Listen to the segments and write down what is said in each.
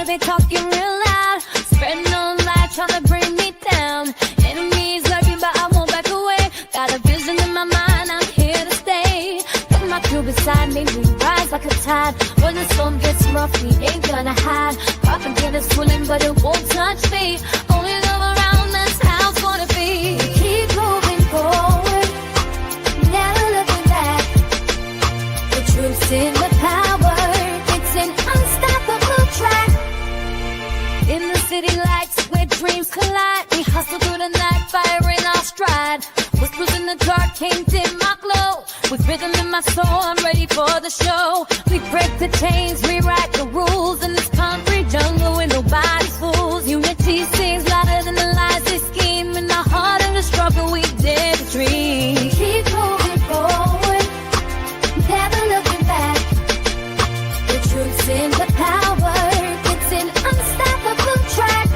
they talking real loud. Spreading on lies, trying to bring me down. Enemies lurking, but I won't back away. Got a vision in my mind, I'm here to stay. Got my crew beside me, we rise like a tide. When the storm gets rough, we ain't gonna hide. Propaganda swirling, but it won't touch me. Only love around us, how it's gonna be. We keep moving forward, never looking back. The truth's in the power, it's an unstoppable track. In the city lights where dreams collide, we hustle through the night, fire in our stride. Whispers in the dark can't dim my glow. With rhythm in my soul, I'm ready for the show. We break the chains, rewrite the rules in this concrete jungle where nobody's fools. Unity sings louder than the lies they scheme. In the heart of the struggle, we dare to dream. Keep moving forward, never looking back. The truth's in the power, it's an unstoppable track.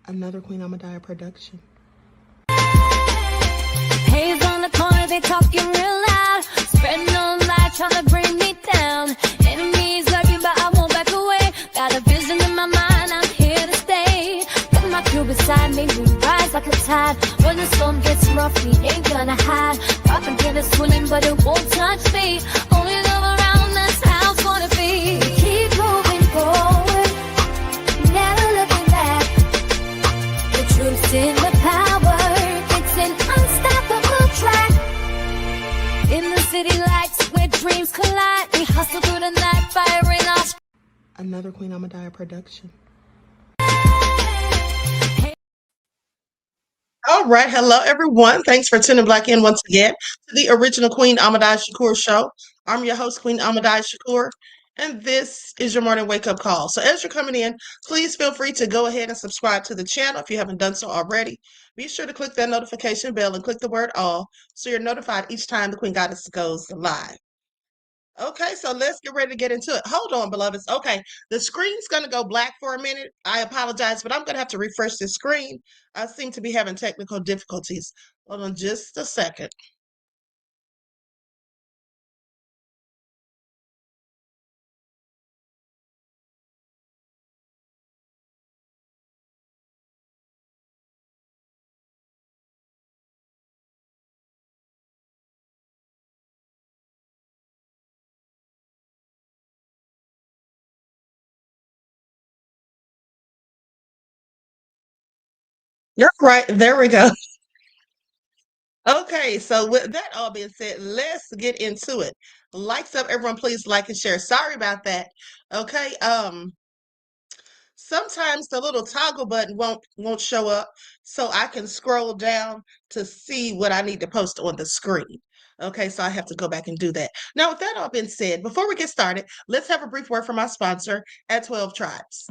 Another Queen Ahmadiyyah production. Haze on the corner, they talking real loud. Spreading on lies, trying to bring me down. Enemies lurking, but I won't back away. Got a vision in my mind, I'm here to stay. Got my crew beside me, we rise like a tide. When the storm gets rough, we ain't gonna hide. Propaganda swirling, but it won't touch me. Only love around us, how it's gonna be. We keep moving forward, never looking back. The truth's in the power, it's an unstoppable track. In the city lights where dreams collide, we hustle through the night, fire in our Another Queen Ahmadiyyah production. All right. Hello, everyone. Thanks for tuning back in once again to the original Queen Ahmadiyyah Shakur show. I'm your host, Queen Ahmadiyyah Shakur, and this is your morning wake-up call. So as you're coming in, please feel free to go ahead and subscribe to the channel if you haven't done so already. Be sure to click that notification bell and click the word all so you're notified each time the Queen Goddess goes live. Okay, so let's get ready to get into it. Hold on, beloveds. Okay, the screen's going to go black for a minute. I apologize, but I'm going to have to refresh the screen. I seem to be having technical difficulties. Hold on just a second. You're right. There we go. Okay, so with that all being said, let's get into it. Likes up, everyone, please like and share. Sorry about that. Okay, sometimes the little toggle button won't show up, so I can scroll down to see what I need to post on the screen. Okay, so I have to go back and do that. Now, with that all being said, before we get started, let's have a brief word from our sponsor at 12 Tribes.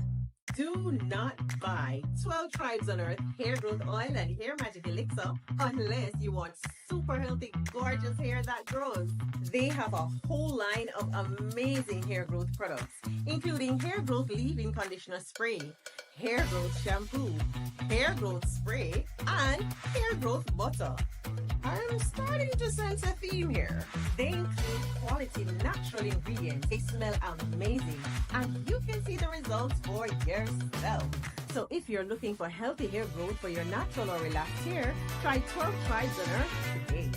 Do not buy 12 Tribes on Earth hair growth oil and hair magic elixir unless you want super healthy, gorgeous hair that grows. They have a whole line of amazing hair growth products, including hair growth leave-in conditioner spray, hair growth shampoo, hair growth spray, and hair growth butter. I'm starting to sense a theme here. They include quality natural ingredients. They smell amazing, and you can see the results for yourself. So if you're looking for healthy hair growth for your natural or relaxed hair, try 12 Tribes on Earth today.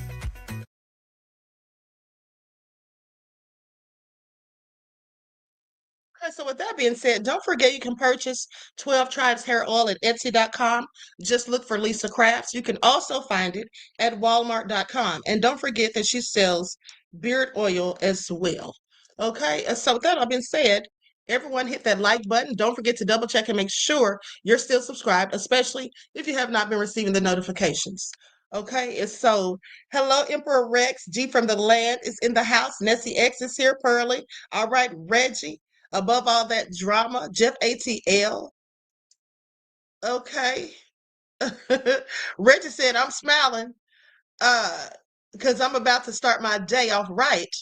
Okay, so with that being said, don't forget you can purchase 12 Tribes Hair Oil at Etsy.com. Just look for Lisa Crafts. You can also find it at Walmart.com. And don't forget that she sells beard oil as well. Okay, so with that all being said, everyone hit that like button. Don't forget to double check and make sure you're still subscribed, especially if you have not been receiving the notifications. Okay, and so hello, Emperor Rex. G from the land is in the house. Nessie X is here, Pearly. All right, Reggie. Above all that drama, Jeff ATL. Okay. Reggie said, I'm smiling because I'm about to start my day off right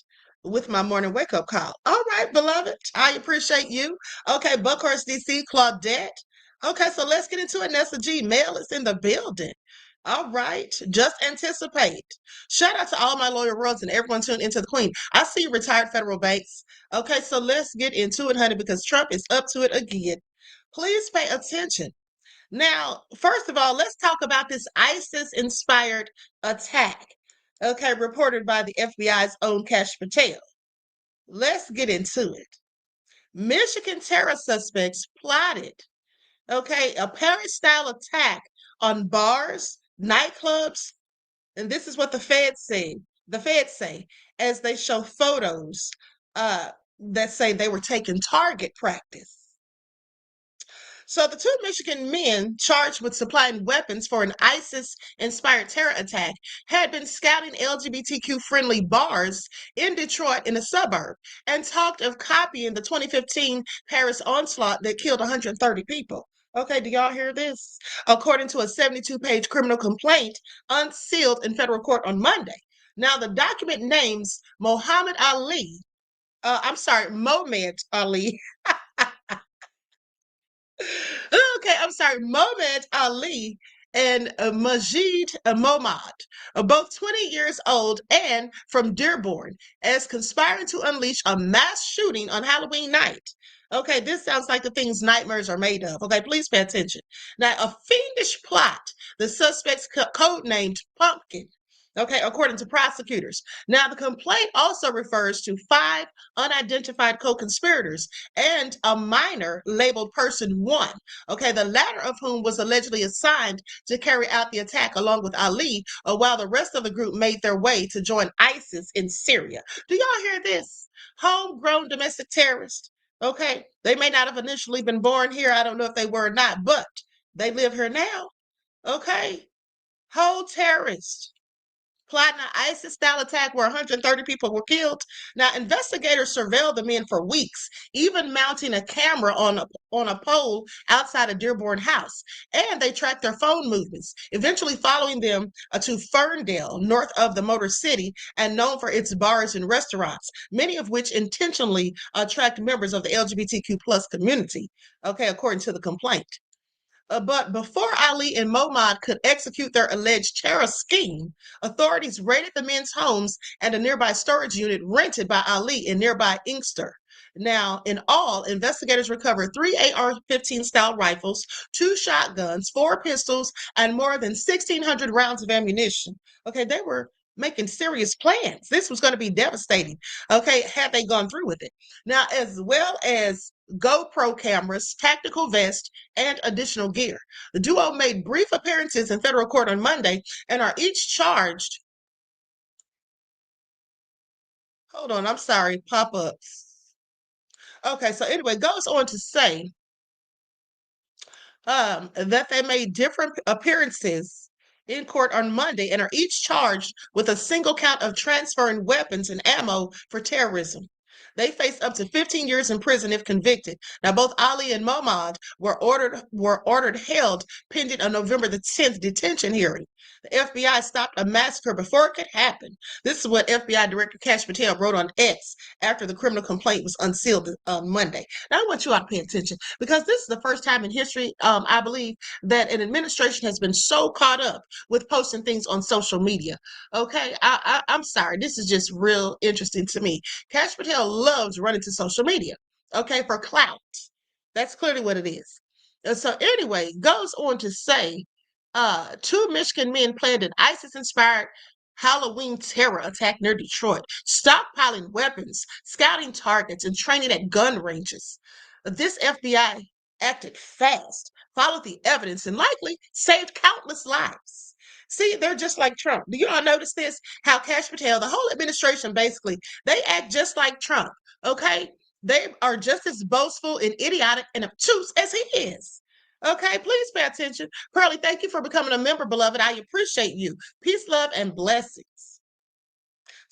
with my morning wake up call. All right, beloved. I appreciate you. Okay, Buckhorst DC, Claudette. Okay, so let's get into it. Nessa G. Mail is in the building. All right, just anticipate. Shout out to all my loyal royals and everyone tuned into the Queen. I see retired federal banks. Okay, so let's get into it, honey, because Trump is up to it again. Please pay attention. Now, first of all, let's talk about this ISIS-inspired attack. Okay, reported by the FBI's own Kash Patel. Let's get into it. Michigan terror suspects plotted, okay, a Paris-style attack on bars, nightclubs, and this is what the feds say. The feds say as they show photos that say they were taking target practice. So the two Michigan men charged with supplying weapons for an ISIS-inspired terror attack had been scouting LGBTQ-friendly bars in Detroit in a suburb and talked of copying the 2015 Paris onslaught that killed 130 people. Okay, do y'all hear this? According to a 72-page criminal complaint unsealed in federal court on Monday. Now, the document names Mohammed Ali, Mohammed Ali. Okay, I'm sorry, Mohamed Ali and Majid Momad, both 20 years old and from Dearborn, as conspiring to unleash a mass shooting on Halloween night. Okay, this sounds like the things nightmares are made of. Okay, please pay attention. Now, a fiendish plot, the suspects codenamed Pumpkin. Okay, according to prosecutors. Now, the complaint also refers to 5 unidentified co-conspirators and a minor labeled Person 1. Okay, the latter of whom was allegedly assigned to carry out the attack along with Ali, while the rest of the group made their way to join ISIS in Syria. Do y'all hear this? Homegrown domestic terrorists. Okay, they may not have initially been born here. I don't know if they were or not, but they live here now. Okay, whole terrorists plotting an ISIS-style attack where 130 people were killed. Now, investigators surveilled the men for weeks, even mounting a camera on a pole outside a Dearborn house, and they tracked their phone movements, eventually following them to Ferndale, north of the Motor City, and known for its bars and restaurants, many of which intentionally attract members of the LGBTQ plus community, okay, according to the complaint. But before Ali and Momad could execute their alleged terror scheme, authorities raided the men's homes and a nearby storage unit rented by Ali in nearby Inkster. Now, in all, investigators recovered 3 AR-15 style rifles, 2 shotguns, 4 pistols, and more than 1,600 rounds of ammunition. Okay, they were making serious plans. This was going to be devastating, okay, had they gone through with it. Now, as well as GoPro cameras, tactical vests, and additional gear. The duo made brief appearances in federal court on Monday and are each charged. Hold on, I'm sorry, pop-ups. Okay, so anyway, goes on to say that they made different appearances in court on Monday and are each charged with a single count of transferring weapons and ammo for terrorism. They face up to 15 years in prison if convicted. Now, both Ali and Momad were ordered held pending a November the 10th detention hearing. The FBI stopped a massacre before it could happen. This is what FBI Director Kash Patel wrote on X after the criminal complaint was unsealed on Monday. Now, I want you all to pay attention because this is the first time in history, I believe, that an administration has been so caught up with posting things on social media. Okay, I'm sorry. This is just real interesting to me. Kash Patel loves running to social media, okay, for clout. That's clearly what it is. And so anyway, goes on to say, 2 Michigan men planned an ISIS-inspired Halloween terror attack near Detroit, stockpiling weapons, scouting targets, and training at gun ranges. This FBI acted fast, followed the evidence, and likely saved countless lives. See, they're just like Trump. Do you all notice this? How Kash Patel, the whole administration, basically, they act just like Trump, okay? They are just as boastful and idiotic and obtuse as he is. Okay, please pay attention. Pearlie, thank you for becoming a member, beloved. I appreciate you. Peace, love, and blessings.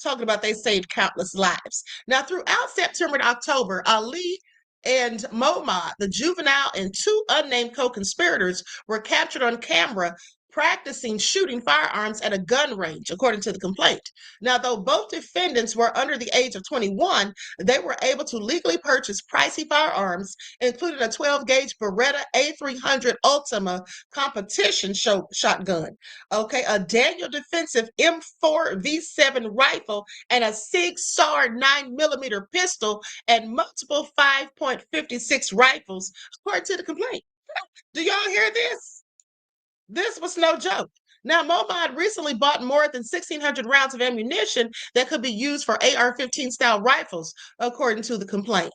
Talking about they saved countless lives. Now, throughout September and October, Ali and Momad, the juvenile, and 2 unnamed co-conspirators were captured on camera practicing shooting firearms at a gun range, according to the complaint. Now, though both defendants were under the age of 21, they were able to legally purchase pricey firearms, including a 12-gauge Beretta A300 Ultima competition shotgun, okay, a Daniel Defensive M4 V7 rifle, and a Sig Sauer 9mm pistol, and multiple 5.56 rifles, according to the complaint. Do y'all hear this? This was no joke. Now, Momad recently bought more than 1,600 rounds of ammunition that could be used for AR-15 style rifles, according to the complaint.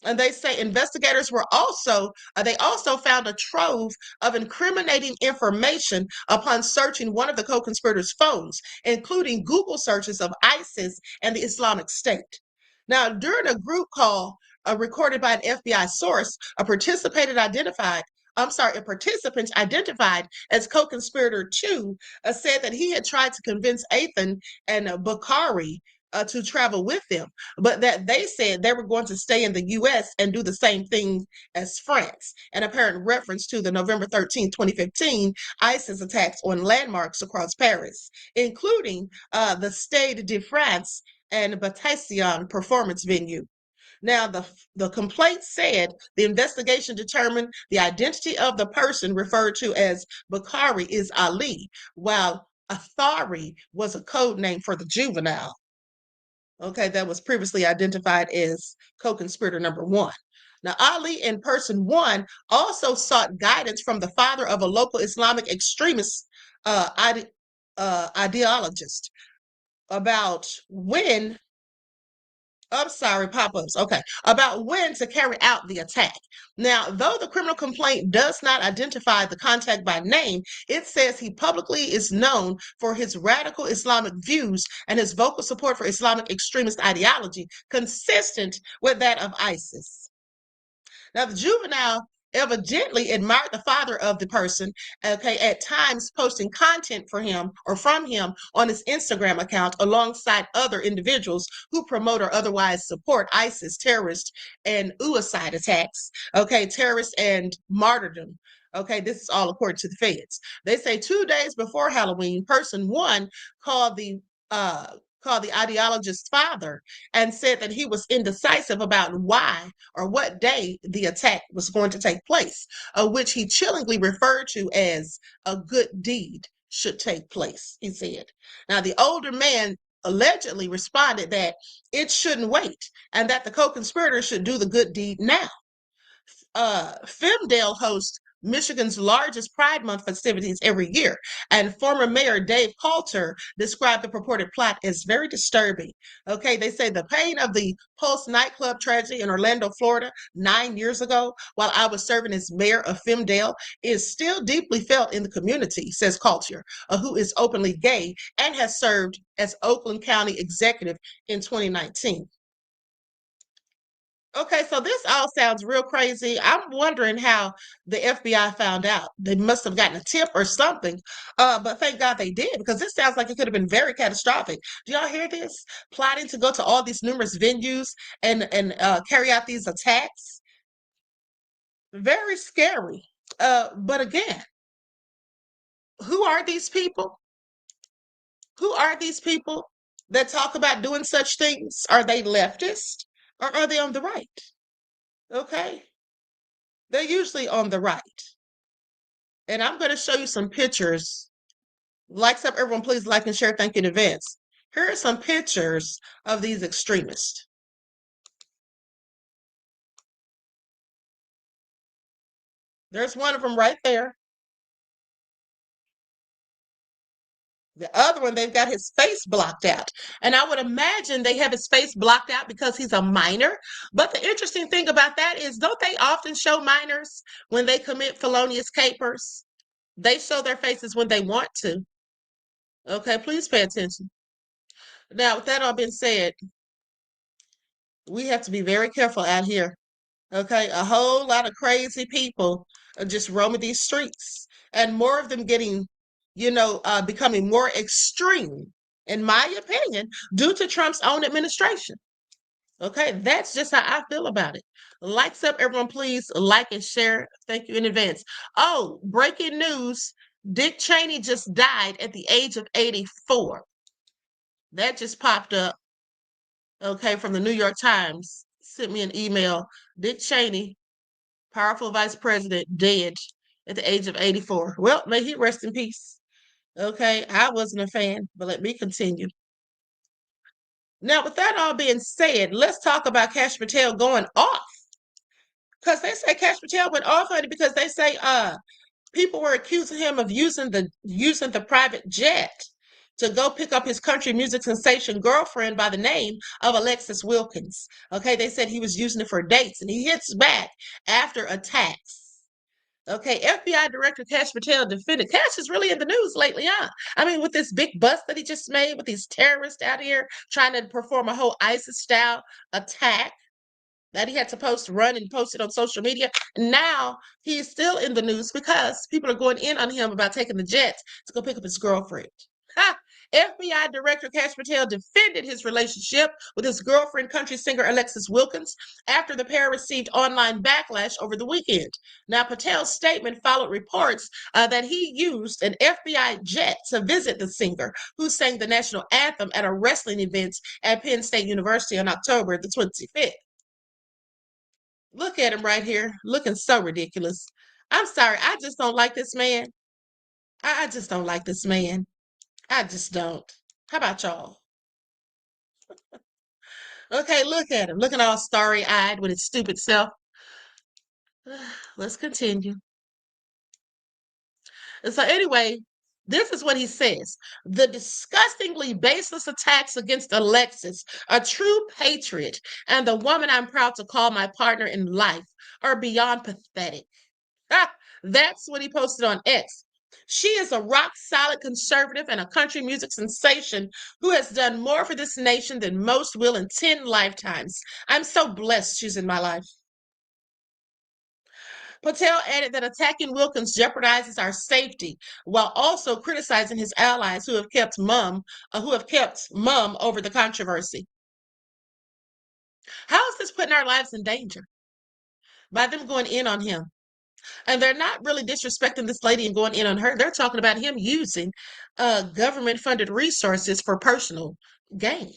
And they say investigators they also found a trove of incriminating information upon searching one of the co-conspirators' phones, including Google searches of ISIS and the Islamic State. Now, during a group call recorded by an FBI source, a participant identified as co-conspirator 2 said that he had tried to convince Ethan and Bakari to travel with them, but that they said they were going to stay in the U.S. and do the same thing as France, an apparent reference to the November 13, 2015 ISIS attacks on landmarks across Paris, including the Stade de France and Bataclan performance venue. Now, the complaint said the investigation determined the identity of the person referred to as Bakari is Ali, while Athari was a code name for the juvenile, okay, that was previously identified as co-conspirator number 1. Now, Ali in person 1 also sought guidance from the father of a local Islamic extremist ideologist about when pop-ups. Okay. About when to carry out the attack. Now, though the criminal complaint does not identify the contact by name, it says he publicly is known for his radical Islamic views and his vocal support for Islamic extremist ideology, consistent with that of ISIS. Now, the juvenile evidently admired the father of the person, okay, at times posting content for him or from him on his Instagram account alongside other individuals who promote or otherwise support ISIS terrorist and suicide attacks, okay, terrorist and martyrdom. Okay, this is all according to the feds. They say 2 days before Halloween, person 1 called the ideologist's father and said that he was indecisive about why or what day the attack was going to take place, which he chillingly referred to as a good deed should take place, he said. Now, the older man allegedly responded that it shouldn't wait and that the co-conspirator should do the good deed now. Femdale hosts Michigan's largest Pride Month festivities every year, and former Mayor Dave Coulter described the purported plot as very disturbing. Okay, they say the pain of the Pulse nightclub tragedy in Orlando, Florida, 9 years ago, while I was serving as mayor of Femdale, is still deeply felt in the community, says Coulter, who is openly gay and has served as Oakland County executive in 2019. Okay, so this all sounds real crazy. I'm wondering how the FBI found out. They must have gotten a tip or something. But thank God they did, because this sounds like it could have been very catastrophic. Do y'all hear this? Plotting to go to all these numerous venues and carry out these attacks. Very scary. But again, who are these people? Who are these people that talk about doing such things? Are they leftist or are they on the right? Okay. They're usually on the right. And I'm going to show you some pictures. Likes up, everyone, please like and share. Thank you in advance. Here are some pictures of these extremists. There's one of them right there. The other one, they've got his face blocked out. And I would imagine they have his face blocked out because he's a minor. But the interesting thing about that is, don't they often show minors when they commit felonious capers? They show their faces when they want to. Okay, please pay attention. Now, with that all being said, we have to be very careful out here. Okay, a whole lot of crazy people are just roaming these streets, and more of them getting, becoming more extreme, in my opinion, due to Trump's own administration. Okay, that's just how I feel about it. Likes up, everyone, please like and share. Thank you in advance. Oh, breaking news. Dick Cheney just died at the age of 84. That just popped up, okay, from the New York Times. Sent me an email. Dick Cheney, powerful vice president, dead at the age of 84. Well, may he rest in peace. Okay, I wasn't a fan, but let me continue. Now, with that all being said, let's talk about Kash Patel going off. Because they say Kash Patel went off, honey, because they say people were accusing him of using the private jet to go pick up his country music sensation girlfriend by the name of Alexis Wilkins. Okay, they said he was using it for dates, and he hits back after attacks. Okay, FBI Director Kash Patel defended. Kash is really in the news lately, huh? I mean, with this big bust that he just made with these terrorists out here trying to perform a whole ISIS-style attack that he had supposed to run and post it on social media. Now he's still in the news because people are going in on him about taking the jets to go pick up his girlfriend. Ha! FBI Director Kash Patel defended his relationship with his girlfriend, country singer Alexis Wilkins, after the pair received online backlash over the weekend. Now, Patel's statement followed reports that he used an FBI jet to visit the singer, who sang the national anthem at a wrestling event at Penn State University on October the 25th. Look at him right here, looking so ridiculous. I'm sorry, I just don't like this man. I just don't like this man. I just don't. How about y'all? Okay, look at him, looking all starry-eyed with his stupid self. Let's continue. And so anyway, this is what he says. The disgustingly baseless attacks against Alexis, a true patriot, and the woman I'm proud to call my partner in life are beyond pathetic. That's what he posted on X. She is a rock-solid conservative and a country music sensation who has done more for this nation than most will in 10 lifetimes. I'm so blessed she's in my life. Patel added that attacking Wilkins jeopardizes our safety, while also criticizing his allies who have kept mum over the controversy. How is this putting our lives in danger? By them going in on him. And they're not really disrespecting this lady and going in on her. They're talking about him using government-funded resources for personal gain,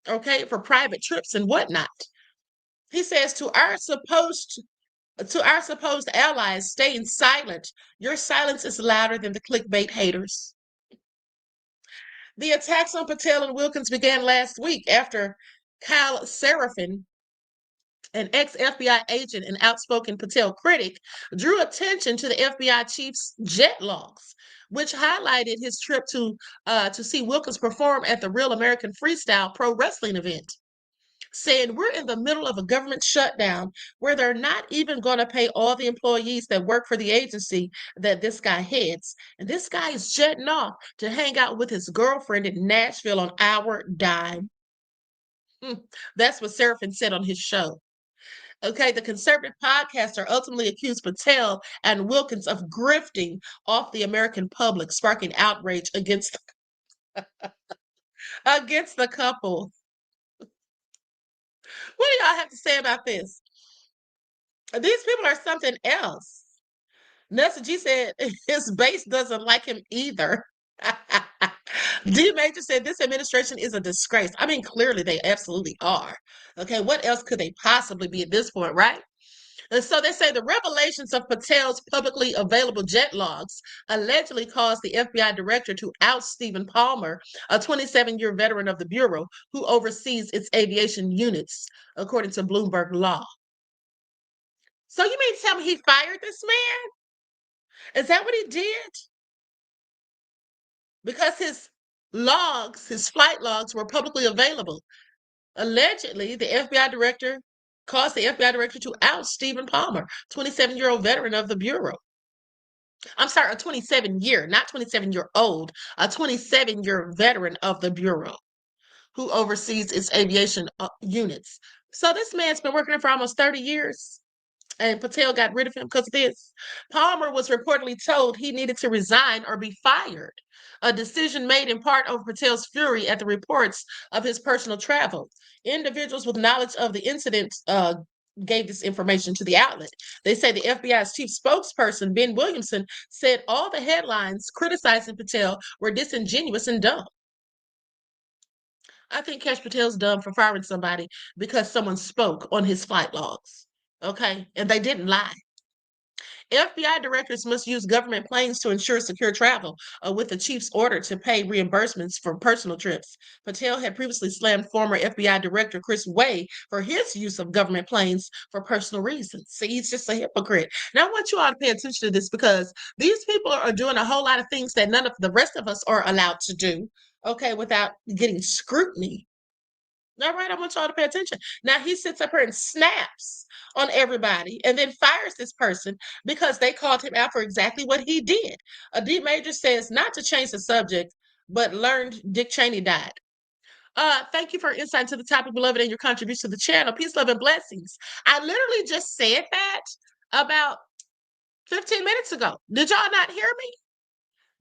okay, for private trips and whatnot. He says to our supposed allies, staying silent. Your silence is louder than the clickbait haters. The attacks on Patel and Wilkins began last week after Kyle Seraphin, an ex-FBI agent and outspoken Patel critic, drew attention to the FBI chief's jet logs, which highlighted his trip to see Wilkins perform at the Real American Freestyle pro wrestling event, saying we're in the middle of a government shutdown where they're not even going to pay all the employees that work for the agency that this guy heads. And this guy is jetting off to hang out with his girlfriend in Nashville on our dime. That's what Seraphin said on his show. Okay, the conservative podcaster ultimately accused Patel and Wilkins of grifting off the American public, sparking outrage against the couple. What do y'all have to say about this? These people are something else. Nelson G said his base doesn't like him either. D Major said this administration is a disgrace. I mean, clearly they absolutely are. Okay, what else could they possibly be at this point, right? And so they say the revelations of Patel's publicly available jet logs allegedly caused the FBI director to oust Stephen Palmer, a 27-year veteran of the Bureau who oversees its aviation units, according to Bloomberg Law. So you mean to tell me he fired this man? Is that what he did? Because his flight logs were publicly available. Allegedly, the FBI director caused the FBI director to oust Stephen Palmer, 27-year-old veteran of the Bureau. I'm sorry, a 27-year, not 27-year-old, a 27-year veteran of the Bureau who oversees its aviation units. So this man's been working for almost 30 years. And Patel got rid of him because of this. Palmer was reportedly told he needed to resign or be fired, a decision made in part over Patel's fury at the reports of his personal travel. Individuals with knowledge of the incident gave this information to the outlet. They say the FBI's chief spokesperson, Ben Williamson, said all the headlines criticizing Patel were disingenuous and dumb. I think Kash Patel's dumb for firing somebody because someone spoke on his flight logs. Okay? And they didn't lie. FBI directors must use government planes to ensure secure travel, with the chief's order to pay reimbursements for personal trips. Patel had previously slammed former FBI director Chris Wray for his use of government planes for personal reasons. See, he's just a hypocrite. Now, I want you all to pay attention to this because these people are doing a whole lot of things that none of the rest of us are allowed to do, okay, without getting scrutiny. All right, I want y'all to pay attention. Now he sits up here and snaps on everybody and then fires this person because they called him out for exactly what he did. A D Major says not to change the subject, but learned Dick Cheney died. Thank you for insight into the topic, beloved, and your contribution to the channel. Peace, love, and blessings. I literally just said that about 15 minutes ago. Did y'all not hear me?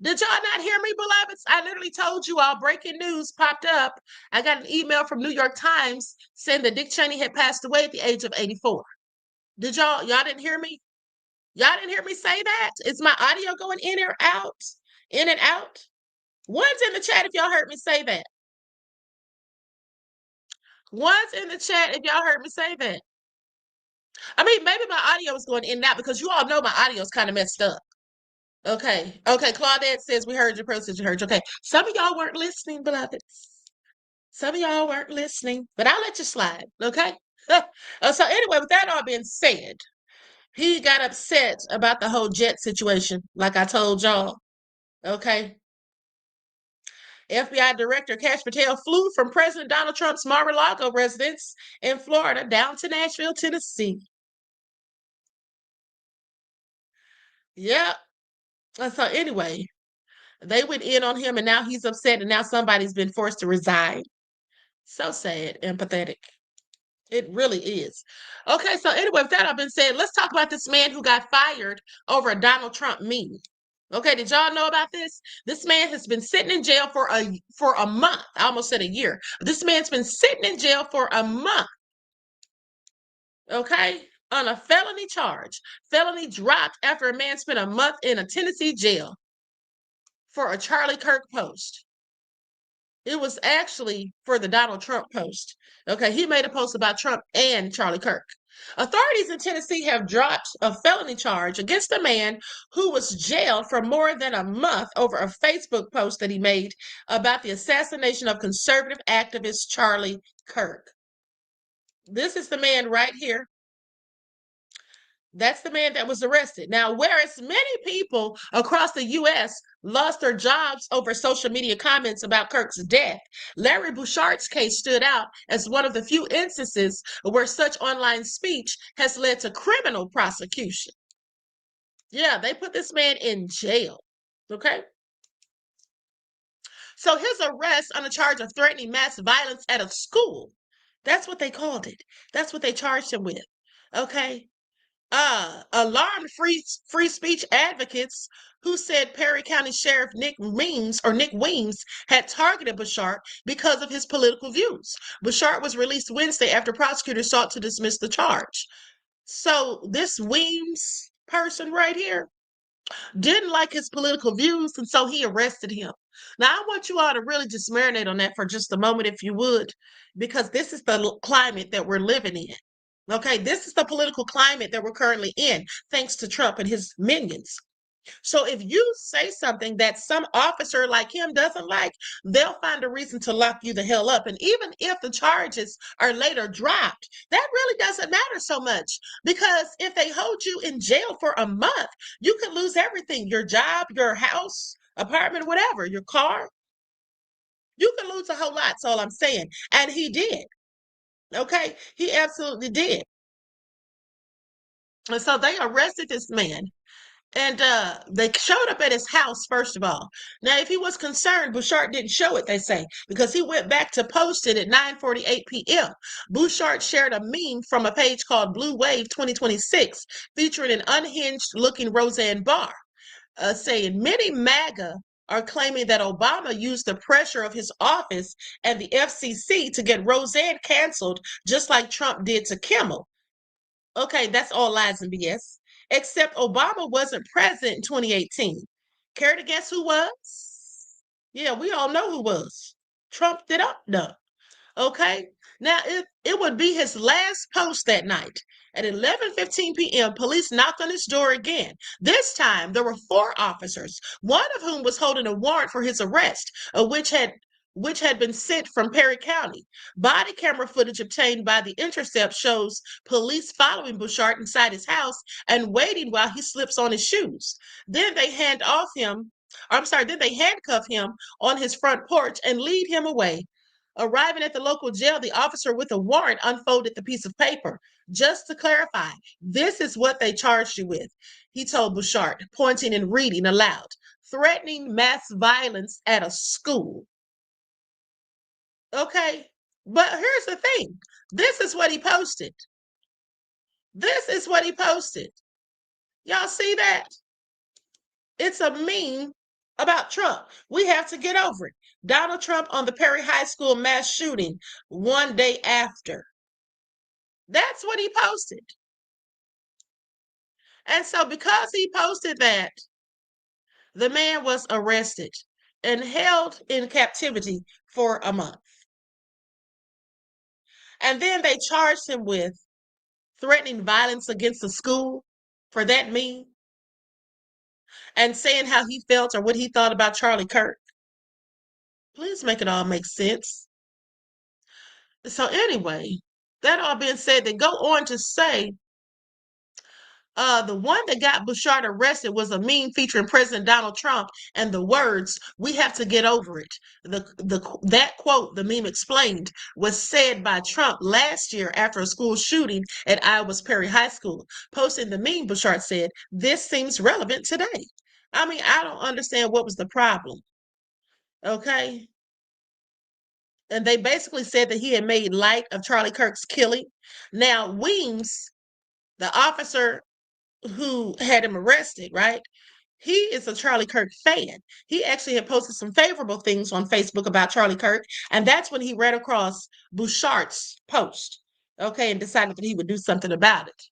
Did y'all not hear me, beloveds? I literally told you all breaking news popped up. I got an email from New York Times saying that Dick Cheney had passed away at the age of 84. Did y'all didn't hear me? Y'all didn't hear me say that? Is my audio going in or out? In and out? One's in the chat if y'all heard me say that. One's in the chat if y'all heard me say that. I mean, maybe my audio is going in and out because you all know my audio is kind of messed up. Okay. Claudette says we heard your process. You heard you. Okay. Some of y'all weren't listening, beloveds. Some of y'all weren't listening, but I'll let you slide. Okay. So anyway, with that all being said, he got upset about the whole jet situation, like I told y'all. Okay. FBI Director Kash Patel flew from President Donald Trump's Mar-a-Lago residence in Florida down to Nashville, Tennessee. Yep. So anyway, they went in on him and now he's upset and now somebody's been forced to resign. So sad and pathetic. It really is. Okay, so anyway, with that I've been saying, let's talk about this man who got fired over a Donald Trump meme. Okay, did y'all know about this? This man has been sitting in jail for a month. I almost said a year. This man's been sitting in jail for a month. Okay, on a felony charge. Felony dropped after a man spent a month in a Tennessee jail for a Charlie Kirk post. It was actually for the Donald Trump post. Okay, he made a post about Trump and Charlie Kirk. Authorities in Tennessee have dropped a felony charge against a man who was jailed for more than a month over a Facebook post that he made about the assassination of conservative activist Charlie Kirk. This is the man right here. That's the man that was arrested. Now, whereas many people across the U.S. lost their jobs over social media comments about Kirk's death, Larry Bouchard's case stood out as one of the few instances where such online speech has led to criminal prosecution. Yeah, they put this man in jail. Okay? So his arrest on a charge of threatening mass violence at a school, that's what they called it. That's what they charged him with. Okay? Alarmed free speech advocates who said Perry County Sheriff Nick Weems had targeted Bouchard because of his political views. Bouchard was released Wednesday after prosecutors sought to dismiss the charge. So this Weems person right here didn't like his political views, and so he arrested him. Now, I want you all to really just marinate on that for just a moment, if you would, because this is the climate that we're living in. Okay, this is the political climate that we're currently in, thanks to Trump and his minions. So if you say something that some officer like him doesn't like, they'll find a reason to lock you the hell up. And even if the charges are later dropped, that really doesn't matter so much, because if they hold you in jail for a month, you could lose everything, your job, your house, apartment, whatever, your car. You can lose a whole lot, that's all I'm saying. And he did. Okay, he absolutely did. And so they arrested this man, and they showed up at his house, first of all. Now, if he was concerned, Bouchard didn't show it, they say, because he went back to post it at 9:48 p.m. Bouchard shared a meme from a page called Blue Wave 2026, featuring an unhinged-looking Roseanne Barr, saying, many MAGA are claiming that Obama used the pressure of his office and the FCC to get Roseanne canceled, just like Trump did to Kimmel. Okay, that's all lies and BS. Except Obama wasn't president in 2018. Care to guess who was? Yeah, we all know who was. Trumped it up, though. Okay. Now it would be his last post that night. At 11:15 p.m., police knocked on his door again. This time there were four officers, one of whom was holding a warrant for his arrest, which had been sent from Perry County. Body camera footage obtained by The Intercept shows police following Bouchard inside his house and waiting while he slips on his shoes. Then they then they handcuff him on his front porch and lead him away. Arriving at the local jail, the officer with a warrant unfolded the piece of paper. Just to clarify, this is what they charged you with, he told Bouchard, pointing and reading aloud. Threatening mass violence at a school. Okay, but here's the thing. This is what he posted. This is what he posted. Y'all see that? It's a meme about Trump. We have to get over it. Donald Trump on the Perry High School mass shooting one day after. That's what he posted. And so because he posted that, the man was arrested and held in captivity for a month. And then they charged him with threatening violence against the school for that meme and saying how he felt or what he thought about Charlie Kirk. Please make it all make sense. So anyway, that all being said, they go on to say the one that got Bouchard arrested was a meme featuring President Donald Trump and the words, "We have to get over it." That quote, the meme explained, was said by Trump last year after a school shooting at Iowa's Perry High School. Posting the meme, Bouchard said, "This seems relevant today." I mean, I don't understand what was the problem. Okay. And they basically said that he had made light of Charlie Kirk's killing. Now, Weems, the officer who had him arrested, right? He is a Charlie Kirk fan. He actually had posted some favorable things on Facebook about Charlie Kirk, and that's when he read across Bouchard's post, okay, and decided that he would do something about it.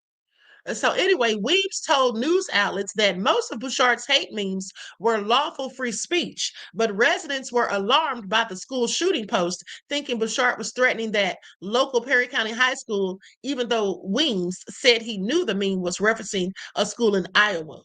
So anyway, Weems told news outlets that most of Bouchard's hate memes were lawful free speech, but residents were alarmed by the school shooting post, thinking Bouchard was threatening that local Perry County High School, even though Weems said he knew the meme was referencing a school in Iowa.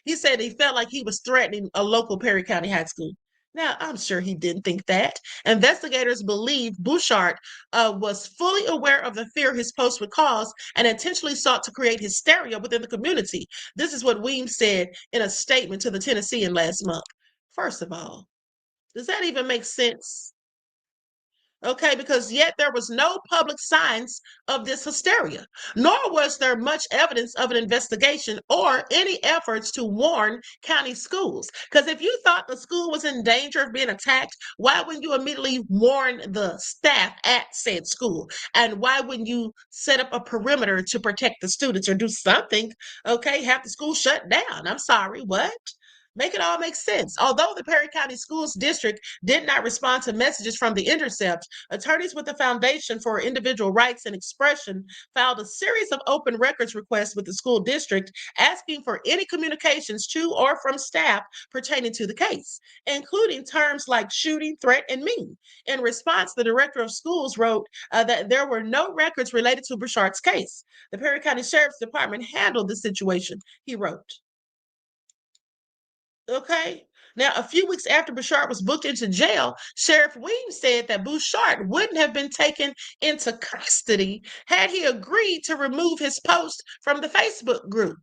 He said he felt like he was threatening a local Perry County High School. Now, I'm sure he didn't think that. Investigators believe Bouchard was fully aware of the fear his post would cause and intentionally sought to create hysteria within the community. This is what Weems said in a statement to the Tennessean last month. First of all, does that even make sense? Okay, because yet there was no public signs of this hysteria, nor was there much evidence of an investigation or any efforts to warn county schools. Because if you thought the school was in danger of being attacked, why wouldn't you immediately warn the staff at said school? And why wouldn't you set up a perimeter to protect the students or do something? Okay, have the school shut down. I'm sorry, what? Make it all make sense. Although the Perry County Schools District did not respond to messages from The Intercept, attorneys with the Foundation for Individual Rights and Expression filed a series of open records requests with the school district asking for any communications to or from staff pertaining to the case, including terms like shooting, threat, and meme. In response, the director of schools wrote that there were no records related to Bouchard's case. The Perry County Sheriff's Department handled the situation, he wrote. Okay. Now, a few weeks after Bouchard was booked into jail, Sheriff Weems said that Bouchard wouldn't have been taken into custody had he agreed to remove his post from the Facebook group.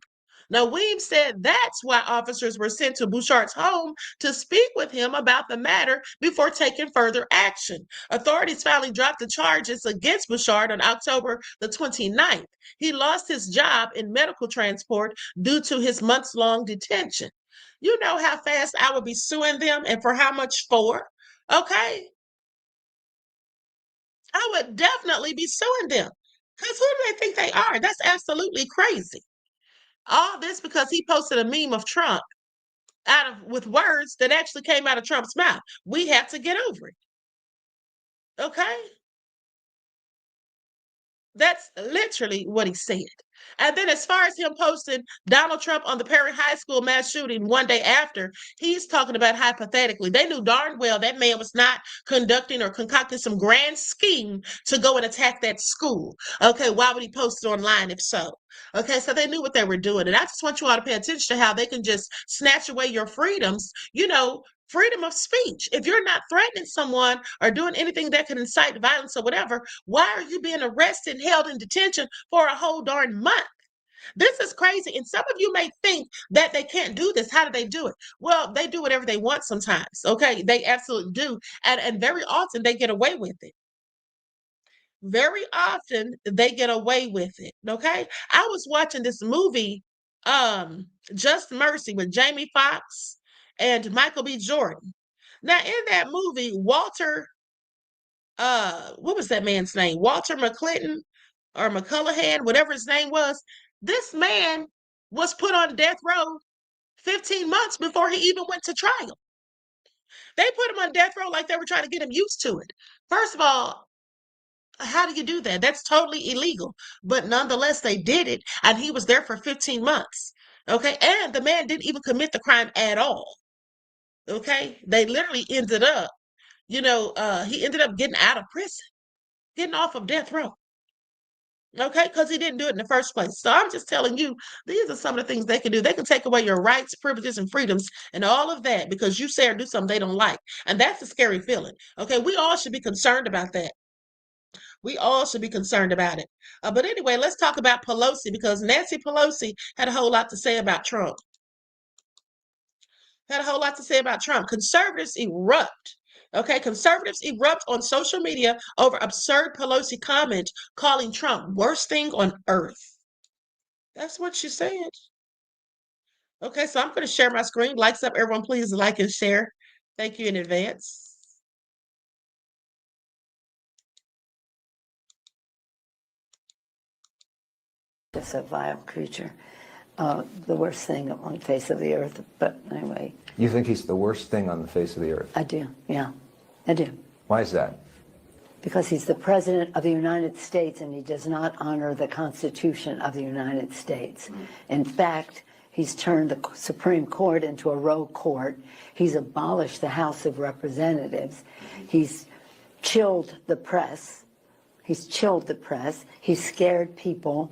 Now, Weems said that's why officers were sent to Bouchard's home to speak with him about the matter before taking further action. Authorities finally dropped the charges against Bouchard on October the 29th. He lost his job in medical transport due to his months-long detention. You know how fast I would be suing them and for how much for? Okay. I would definitely be suing them. Because who do they think they are? That's absolutely crazy. All this because he posted a meme of Trump with words that actually came out of Trump's mouth. We have to get over it. Okay. That's literally what he said. And then, as far as him posting Donald Trump on the Perry High School mass shooting one day after, he's talking about hypothetically. They knew darn well that man was not conducting or concocting some grand scheme to go and attack that school. Okay, why would he post it online if so? Okay, so they knew what they were doing. And I just want you all to pay attention to how they can just snatch away your freedoms, freedom of speech. If you're not threatening someone or doing anything that can incite violence or whatever, why are you being arrested and held in detention for a whole darn month? This is crazy. And some of you may think that they can't do this. How do they do it? Well, they do whatever they want sometimes. Okay. They absolutely do. And very often they get away with it. Very often they get away with it. Okay. I was watching this movie, Just Mercy, with Jamie Foxx and Michael B. Jordan. Now, in that movie, Walter, what was that man's name? Walter McClinton or McCullahan, whatever his name was. This man was put on death row 15 months before he even went to trial. They put him on death row like they were trying to get him used to it. First of all, how do you do that? That's totally illegal. But nonetheless, they did it, and he was there for 15 months. Okay, and the man didn't even commit the crime at all. Okay, they literally ended up, he ended up getting out of prison, getting off of death row. Okay, because he didn't do it in the first place. So I'm just telling you, these are some of the things they can do. They can take away your rights, privileges, and freedoms and all of that because you say or do something they don't like. And that's a scary feeling. Okay, we all should be concerned about that. We all should be concerned about it. But anyway, let's talk about Pelosi because Nancy Pelosi had a whole lot to say about Trump. Had a whole lot to say about Trump. Conservatives erupt. Okay, conservatives erupt on social media over absurd Pelosi comment calling Trump worst thing on earth. That's what she said. Okay, so I'm going to share my screen. Likes up, everyone, please like and share. Thank you in advance. Just a vile creature. The worst thing on the face of the earth. But anyway. You think he's the worst thing on the face of the earth? I do, yeah. I do. Why is that? Because he's the President of the United States and he does not honor the Constitution of the United States. In fact, he's turned the Supreme Court into a rogue court. He's abolished the House of Representatives. He's chilled the press. He's chilled the press. He's scared people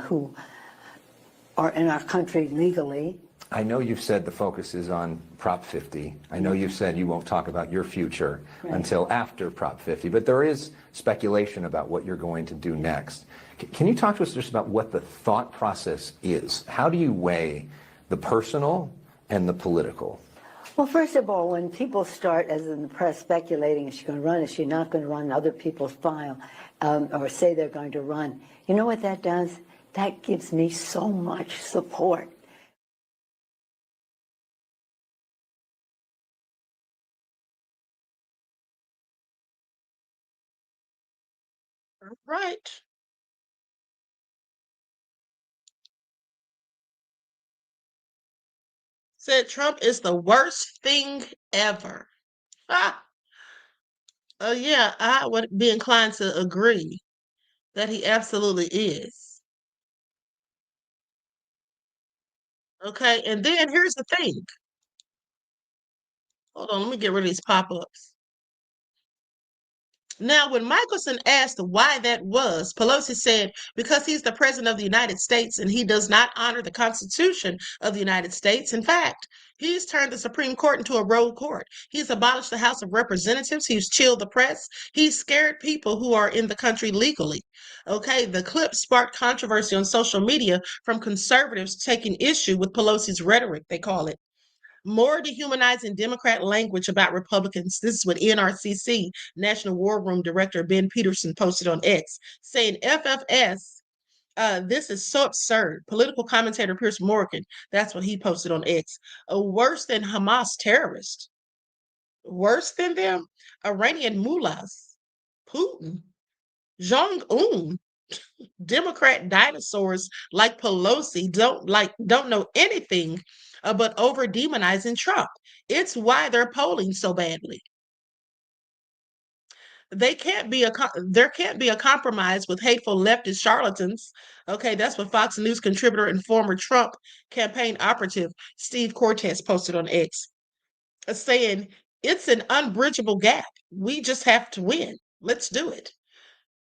who are in our country legally. I know you've said the focus is on Prop 50. I know you've said you won't talk about your future until after Prop 50, but there is speculation about what you're going to do next. Can you talk to us just about what the thought process is? How do you weigh the personal and the political? Well, first of all, when people start, as in the press, speculating, is she going to run, is she not going to run, other people's file, or say they're going to run, you know what that does? That gives me so much support. Right. Said Trump is the worst thing ever. Ah, yeah, I would be inclined to agree that he absolutely is. Okay, and then here's the thing. Hold on, let me get rid of these pop-ups. Now, when Michelson asked why that was, Pelosi said, because he's the president of the United States and he does not honor the Constitution of the United States. In fact, he's turned the Supreme Court into a rogue court. He's abolished the House of Representatives. He's chilled the press. He's scared people who are in the country legally. Okay, the clip sparked controversy on social media from conservatives taking issue with Pelosi's rhetoric, they call it. More dehumanizing Democrat language about Republicans. This is what NRCC, National War Room Director Ben Peterson, posted on X, saying FFS, this is so absurd. Political commentator Pierce Morgan, that's what he posted on X. Worse than Hamas terrorists. Worse than them, Iranian mullahs, Putin, Jong-un, Democrat dinosaurs like Pelosi don't know anything but over demonizing Trump. It's why they're polling so badly. there can't be a compromise with hateful leftist charlatans. Okay, that's what Fox News contributor and former Trump campaign operative Steve Cortes posted on X, saying it's an unbridgeable gap. We just have to win. Let's do it.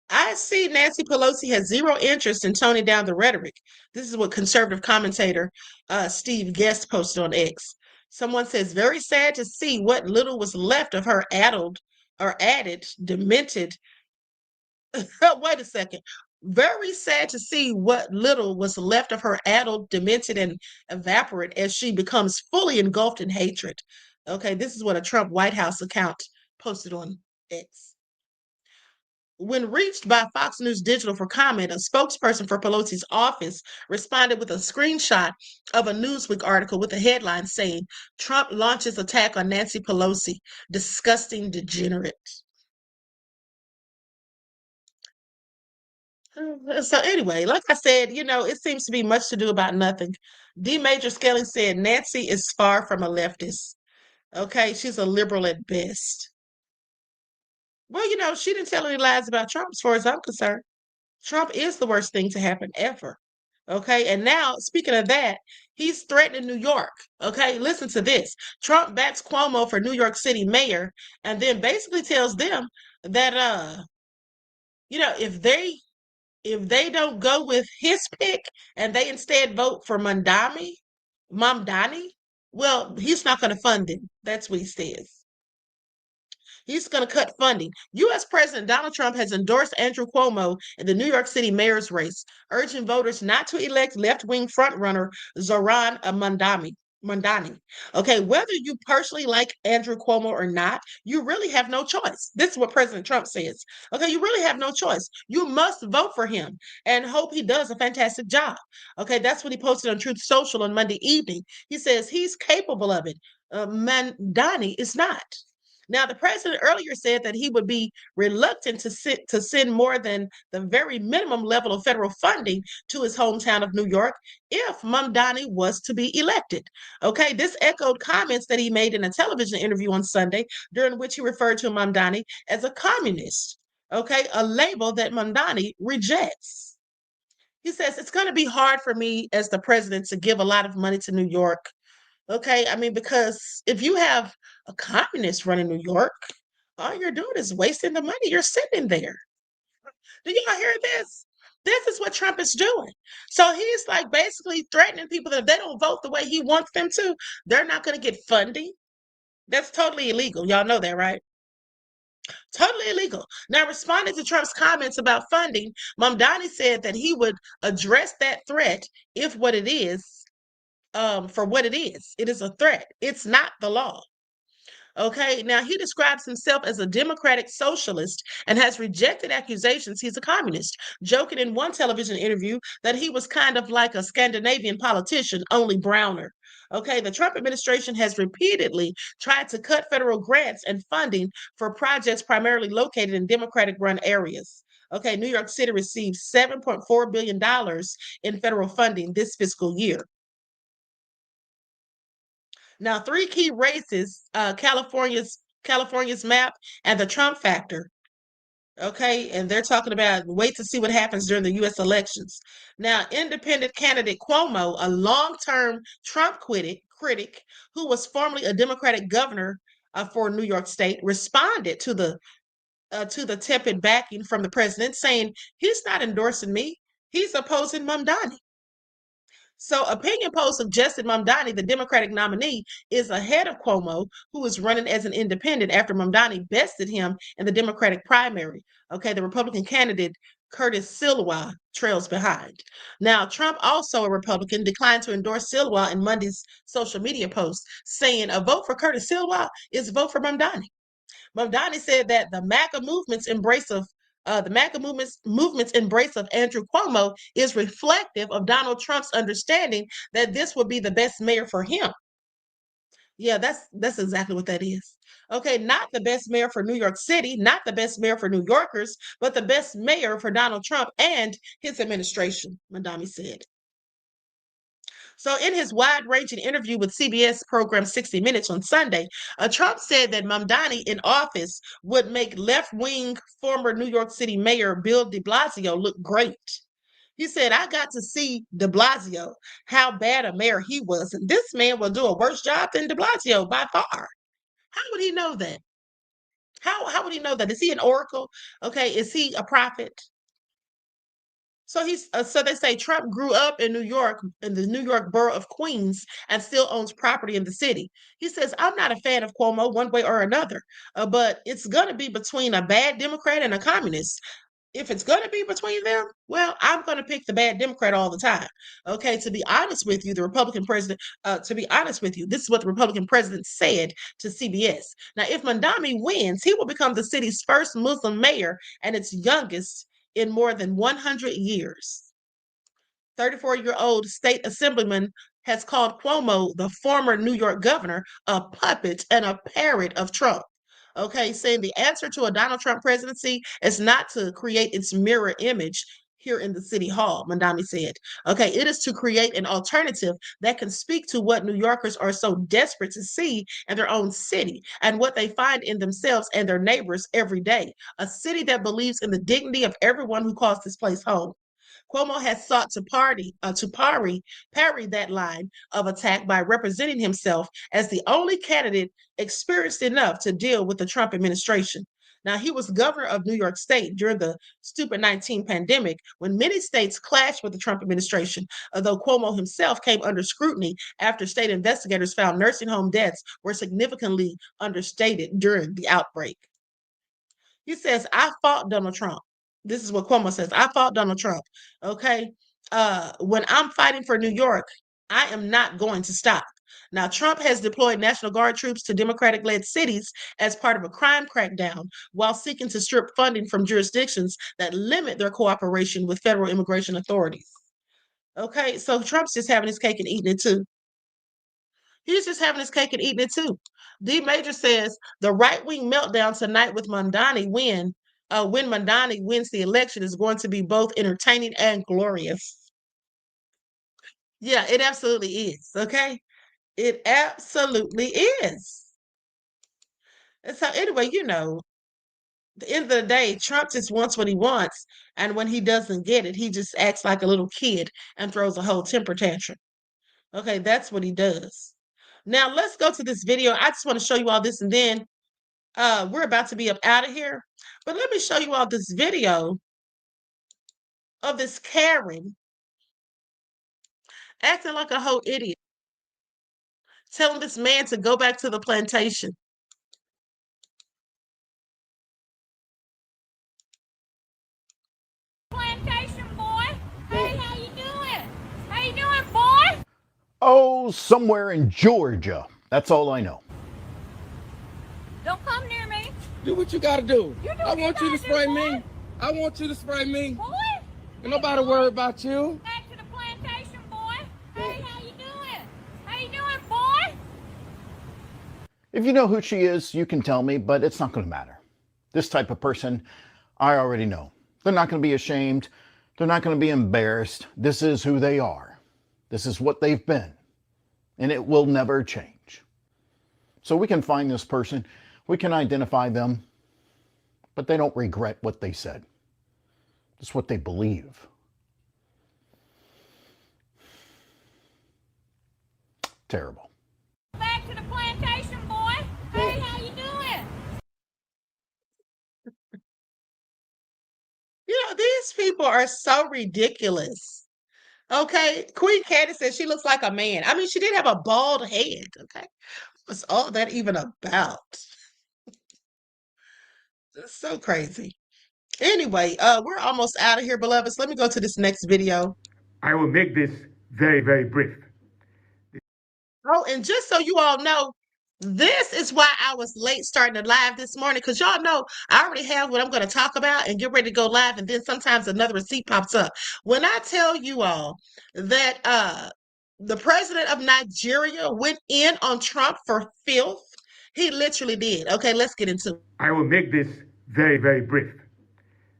I see Nancy Pelosi has zero interest in toning down the rhetoric. This is what conservative commentator Steve Guest posted on X. Someone says, very sad to see what little was left of her added, demented. Wait a second. Very sad to see what little was left of her addled, demented, and evaporate as she becomes fully engulfed in hatred. Okay, this is what a Trump White House account posted on X. When reached by Fox News Digital for comment, a spokesperson for Pelosi's office responded with a screenshot of a Newsweek article with a headline saying, Trump launches attack on Nancy Pelosi, disgusting degenerate. So anyway, like I said, it seems to be much to do about nothing. D. Major Scaling said Nancy is far from a leftist. Okay, she's a liberal at best. Well, she didn't tell any lies about Trump as far as I'm concerned. Trump is the worst thing to happen ever. Okay, and now, speaking of that, he's threatening New York. Okay, listen to this. Trump backs Cuomo for New York City mayor and then basically tells them that, if they don't go with his pick and they instead vote for Mamdani, well, he's not going to fund them. That's what he says. He's going to cut funding. U.S. President Donald Trump has endorsed Andrew Cuomo in the New York City mayor's race, urging voters not to elect left-wing frontrunner Zohran Mamdani. Okay, whether you personally like Andrew Cuomo or not, you really have no choice. This is what President Trump says. Okay, you really have no choice. You must vote for him and hope he does a fantastic job. Okay, that's what he posted on Truth Social on Monday evening. He says he's capable of it. Mamdani is not. Now, the president earlier said that he would be reluctant to send more than the very minimum level of federal funding to his hometown of New York if Mamdani was to be elected. Okay, this echoed comments that he made in a television interview on Sunday, during which he referred to Mamdani as a communist. Okay, a label that Mamdani rejects. He says, it's going to be hard for me as the president to give a lot of money to New York. Okay, I mean, because if you have a communist running New York, all you're doing is wasting the money you're sitting there. Do y'all hear this? This is what Trump is doing. So he's like basically threatening people that if they don't vote the way he wants them to, they're not going to get funding. That's totally illegal. Y'all know that, right? Totally illegal. Now, responding to Trump's comments about funding, Mamdani said that he would address that threat if what it is, for what it is. It is a threat. It's not the law. Okay, now he describes himself as a democratic socialist and has rejected accusations he's a communist, joking in one television interview that he was kind of like a Scandinavian politician, only browner. Okay, the Trump administration has repeatedly tried to cut federal grants and funding for projects primarily located in Democratic run areas. Okay, New York City received $7.4 billion in federal funding this fiscal year. Now, three key races, California's map and the Trump factor. Okay, and they're talking about wait to see what happens during the U.S. elections. Now, independent candidate Cuomo, a long-term Trump critic who was formerly a Democratic governor for New York State, responded to the tepid backing from the president, saying he's not endorsing me; he's opposing Mamdani. So opinion polls suggested Mamdani, the Democratic nominee, is ahead of Cuomo, who is running as an independent after Mamdani bested him in the Democratic primary. Okay, the Republican candidate, Curtis Sliwa, trails behind. Now, Trump, also a Republican, declined to endorse Sliwa in Monday's social media post, saying a vote for Curtis Sliwa is a vote for Mamdani. Mamdani said that the MAGA movement's embrace of Andrew Cuomo is reflective of Donald Trump's understanding that this would be the best mayor for him. Yeah, that's exactly what that is. Okay, not the best mayor for New York City, not the best mayor for New Yorkers, but the best mayor for Donald Trump and his administration, Mamdani said. So, in his wide-ranging interview with CBS program 60 Minutes on Sunday, Trump said that Mamdani in office would make left-wing former New York City Mayor Bill de Blasio look great. He said, I got to see de Blasio, how bad a mayor he was. And this man will do a worse job than de Blasio by far. How would he know that? How would he know that? Is he an oracle? Okay, is he a prophet? So they say Trump grew up in New York, in the New York borough of Queens, and still owns property in the city. He says, I'm not a fan of Cuomo one way or another, but it's going to be between a bad Democrat and a communist. If it's going to be between them, well, I'm going to pick the bad Democrat all the time. Okay, to be honest with you, the Republican president, to be honest with you, this is what the Republican president said to CBS. Now, if Mamdani wins, he will become the city's first Muslim mayor and its youngest in more than 100 years. 34-year-old state assemblyman has called Cuomo, the former New York governor, a puppet and a parrot of Trump. Okay, saying the answer to a Donald Trump presidency is not to create its mirror image here in the city hall, Mamdani said. Okay, it is to create an alternative that can speak to what New Yorkers are so desperate to see in their own city and what they find in themselves and their neighbors every day. A city that believes in the dignity of everyone who calls this place home. Cuomo has sought to parry that line of attack by representing himself as the only candidate experienced enough to deal with the Trump administration. Now, he was governor of New York State during the stupid 19 pandemic when many states clashed with the Trump administration, although Cuomo himself came under scrutiny after state investigators found nursing home deaths were significantly understated during the outbreak. He says, I fought Donald Trump. This is what Cuomo says. I fought Donald Trump. Okay. When I'm fighting for New York, I am not going to stop. Now, Trump has deployed National Guard troops to Democratic led cities as part of a crime crackdown while seeking to strip funding from jurisdictions that limit their cooperation with federal immigration authorities. Okay. So Trump's just having his cake and eating it too. He's just having his cake and eating it too. D Major says the right-wing meltdown tonight with Mamdani when Mamdani wins the election is going to be both entertaining and glorious. Yeah, it absolutely is. Okay, it absolutely is. And so anyway, at the end of the day, Trump just wants what he wants, and when he doesn't get it, he just acts like a little kid and throws a whole temper tantrum. Okay, that's what he does. Now let's go to this video. I just want to show you all this, and then we're about to be up out of here. But let me show you all this video of this Karen acting like a whole idiot, telling this man to go back to the plantation. Plantation boy. Hey, how you doing? How you doing, boy? Oh, somewhere in Georgia. That's all I know. Don't come near me. Do what you gotta do. You do I what you want you to gotta spray do, me. boy. I want you to spray me. Boy. Ain't nobody worried about you. Back to the plantation, boy. Hey, how you doing? How you doing, boy? If you know who she is, you can tell me, but it's not going to matter. This type of person, I already know. They're not going to be ashamed. They're not going to be embarrassed. This is who they are. This is what they've been. And it will never change. So we can find this person. We can identify them. But they don't regret what they said. It's what they believe. Terrible. Back to the plantation, boy. Hey, how you doing? These people are so ridiculous. Okay, Queen Candace says she looks like a man. I mean, she did have a bald head. Okay, what's all that even about? It's so crazy. Anyway, we're almost out of here, beloveds. Let me go to this next video. I will make this very, very brief. Oh, and just so you all know, this is why I was late starting the live this morning, because y'all know I already have what I'm going to talk about and get ready to go live, and then sometimes another receipt pops up. When I tell you all that the president of Nigeria went in on Trump for filth, he literally did. Okay, let's get into it. I will make this very, very brief.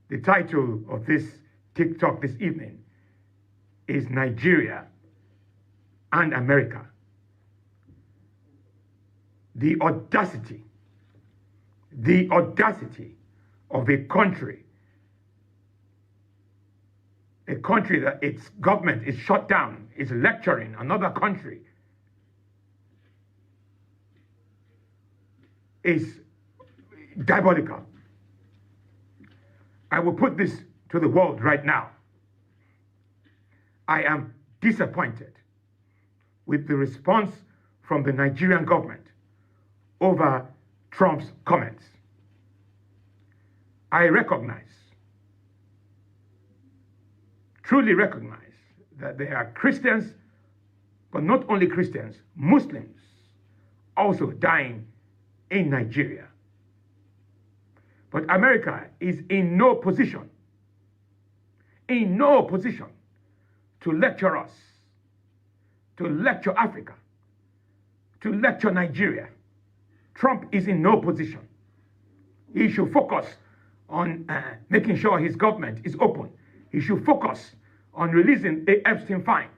The title of this TikTok this evening is Nigeria and America. The audacity of a country that its government is shut down, is lecturing another country, is diabolical. I will put this to the world right now. I am disappointed with the response from the Nigerian government over Trump's comments. I truly recognize that there are Christians, but not only Christians, Muslims also dying in Nigeria. But America is in no position to lecture us, to lecture Africa, to lecture Nigeria. Trump is in no position. He should focus on making sure his government is open. He should focus on releasing the Epstein fines.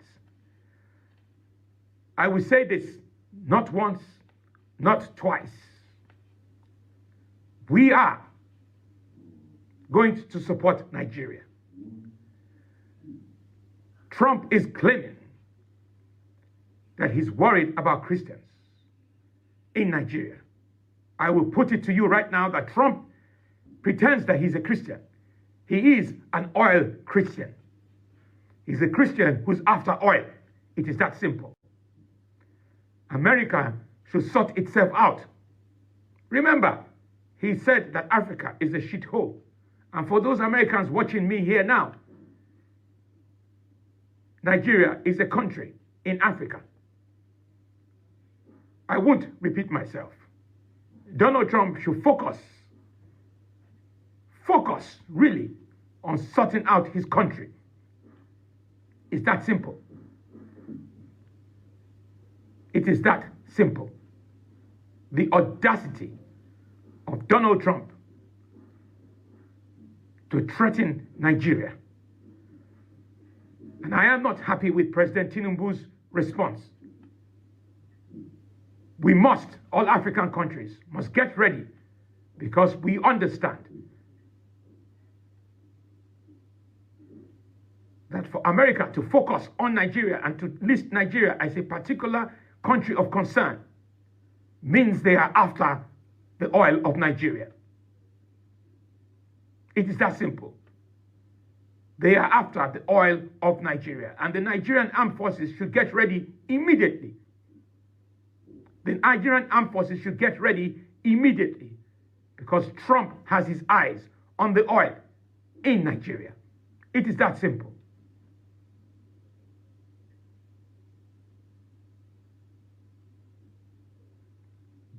I will say this not once, not twice. We are going to support Nigeria. Trump is claiming that he's worried about Christians in Nigeria. I will put it to you right now that Trump pretends that he's a Christian. He is an oil Christian. He's a Christian who's after oil. It is that simple. America should sort itself out. Remember, he said that Africa is a shithole. And for those Americans watching me here now, Nigeria is a country in Africa. I won't repeat myself. Donald Trump should focus really on sorting out his country. It's that simple. It is that simple. The audacity of Donald Trump to threaten Nigeria. And I am not happy with President Tinubu's response. We must, all African countries, must get ready because we understand that for America to focus on Nigeria and to list Nigeria as a particular country of concern means they are after the oil of Nigeria. It is that simple. They are after the oil of Nigeria, and the Nigerian armed forces should get ready immediately. The Nigerian armed forces should get ready immediately because Trump has his eyes on the oil in Nigeria. It is that simple.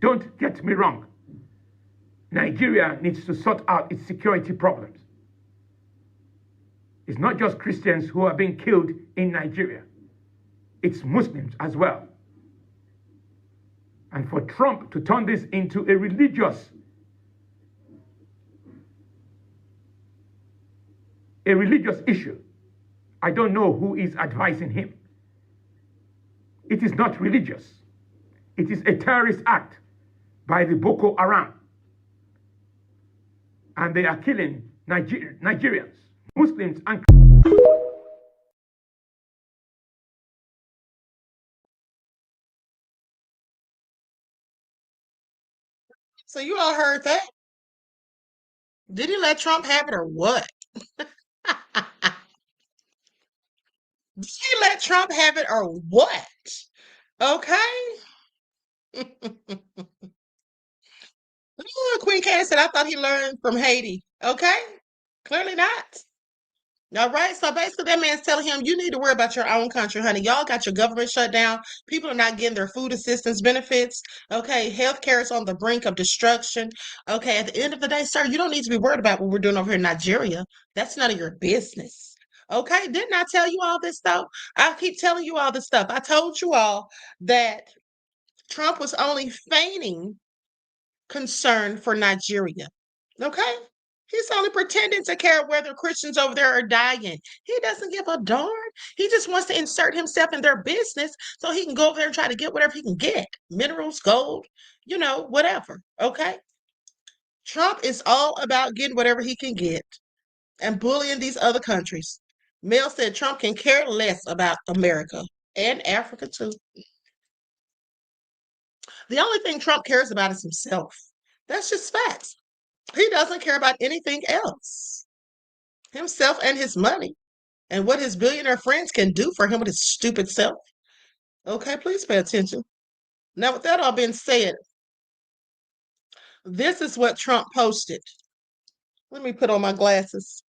Don't get me wrong. Nigeria needs to sort out its security problems. It's not just Christians who are being killed in Nigeria. It's Muslims as well. And for Trump to turn this into a religious issue, I don't know who is advising him. It is not religious. It is a terrorist act by the Boko Haram. And they are killing Nigerians, Muslims, and So you all heard that? Did he let Trump have it or what? Did he let Trump have it or what? Okay. Queen Candace said, I thought he learned from Haiti. Okay. Clearly not. All right. So basically, that man's telling him, you need to worry about your own country, honey. Y'all got your government shut down. People are not getting their food assistance benefits. Okay. Healthcare is on the brink of destruction. Okay. At the end of the day, sir, you don't need to be worried about what we're doing over here in Nigeria. That's none of your business. Okay. Didn't I tell you all this, though? I keep telling you all this stuff. I told you all that Trump was only feigning concern for Nigeria. Okay. He's only pretending to care whether Christians over there are dying. He doesn't give a darn. He just wants to insert himself in their business so he can go over there and try to get whatever he can get. Minerals, gold, whatever. Okay? Trump is all about getting whatever he can get and bullying these other countries. Mel said Trump can care less about America and Africa too. The only thing Trump cares about is himself. That's just facts. He doesn't care about anything else. Himself and his money and what his billionaire friends can do for him with his stupid self. Okay, please pay attention. Now, with that all being said, this is what Trump posted. Let me put on my glasses.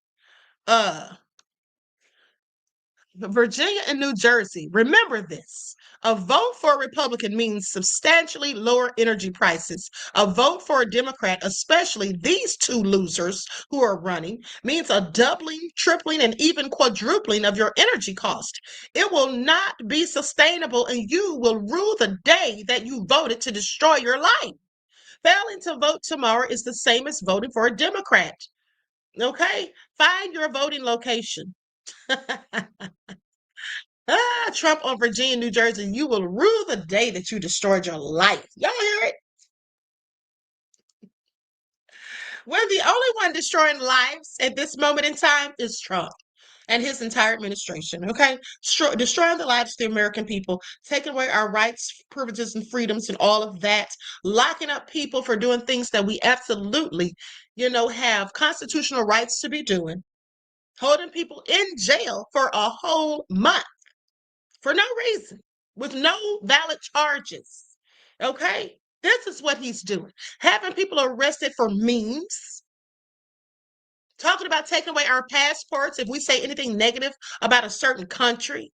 Virginia and New Jersey, remember this. A vote for a Republican means substantially lower energy prices. A vote for a Democrat, especially these two losers who are running, means a doubling, tripling, and even quadrupling of your energy cost. It will not be sustainable, and you will rue the day that you voted to destroy your life. Failing to vote tomorrow is the same as voting for a Democrat. Okay? Find your voting location. Trump on Virginia, New Jersey, you will rue the day that you destroyed your life. Y'all hear it? When the only one destroying lives at this moment in time is Trump and his entire administration, okay? Destroying the lives of the American people, taking away our rights, privileges, and freedoms and all of that, locking up people for doing things that we absolutely, have constitutional rights to be doing, holding people in jail for a whole month for no reason, with no valid charges, okay? This is what he's doing. Having people arrested for memes, talking about taking away our passports if we say anything negative about a certain country.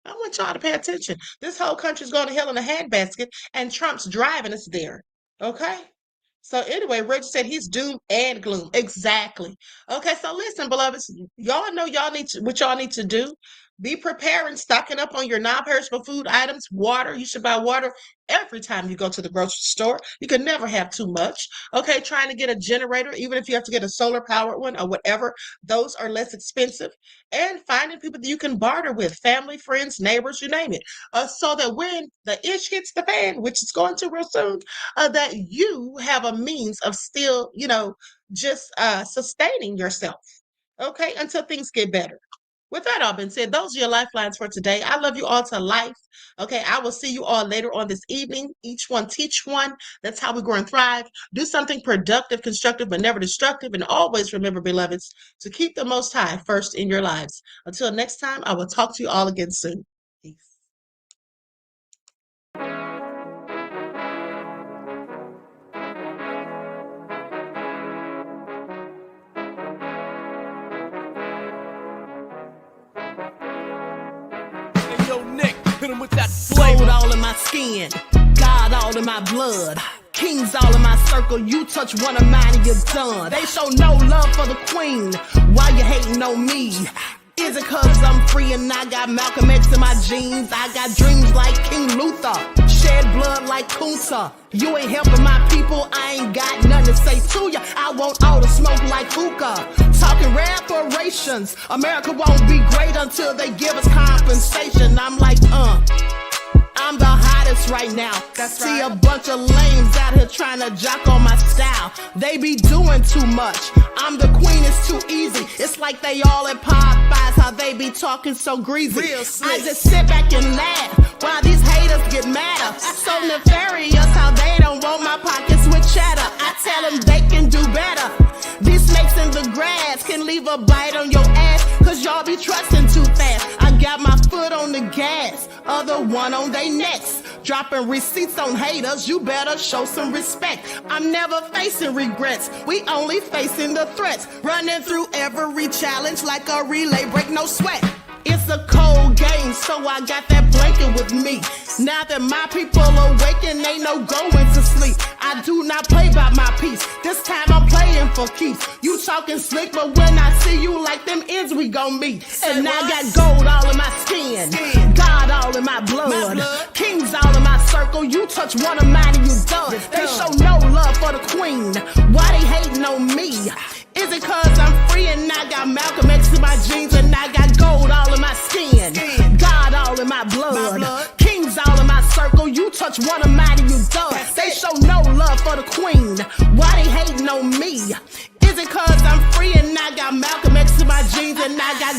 I want y'all to pay attention. This whole country's going to hell in a handbasket, and Trump's driving us there, okay? So anyway, Reggie said he's doom and gloom. Exactly. Okay, so listen, beloveds, y'all know what y'all need to do. Be prepared and stocking up on your non-perishable food items, water. You should buy water every time you go to the grocery store. You can never have too much. Okay, trying to get a generator, even if you have to get a solar powered one or whatever, those are less expensive. And finding people that you can barter with, family, friends, neighbors, you name it. So that when the ish hits the fan, which is going to real soon, that you have a means of still, just sustaining yourself. Okay, until things get better. With that all being said, those are your lifelines for today. I love you all to life. Okay, I will see you all later on this evening. Each one teach one. That's how we grow and thrive. Do something productive, constructive, but never destructive. And always remember, beloveds, to keep the Most High first in your lives. Until next time, I will talk to you all again soon. Peace. With that gold all in my skin, God all in my blood, kings all in my circle. You touch one of mine and you're done. They show no love for the queen. Why you hating on me? Is it cause I'm free and I got Malcolm X in my jeans? I got dreams like King Luther, shed blood like Kunta. You ain't helping my people, I ain't got nothing to say to ya. I want all the smoke like hookah. Talking reparations, America won't be great until they give us compensation. I'm like, I'm the hottest right now. See a bunch of lames out here trying to jock on my style. They be doing too much. I'm the queen, it's too easy. It's like they all at Popeyes, how they be talking so greasy. I just sit back and laugh while these haters get madder. So nefarious how they don't want my pockets with cheddar. I tell them they can do better. These snakes in the grass can leave a bite on your ass, cause y'all be trusting too fast. I got my foot on the gas, other one on they necks. Dropping receipts on haters, you better show some respect. I'm never facing regrets, we only facing the threats. Running through every challenge like a relay, break no sweat. It's a cold game, so I got that blanket with me. Now that my people awaken, ain't no going to sleep. I do not play by my piece, this time I'm playing for keeps. You talking slick, but when I see you like them ends, we gon' meet. And I got gold all in my skin, God all in my blood, kings all in my circle. You touch one of mine and you done. They show no love for the queen, why they hating on me? Is it cause I'm free and I got Malcolm X in my jeans and I got gold all in my skin? God all in my blood. Kings all in my circle. You touch one of mine and you dust. They show no love for the queen. Why they hating on me? Is it cause I'm free and I got Malcolm X in my jeans and I got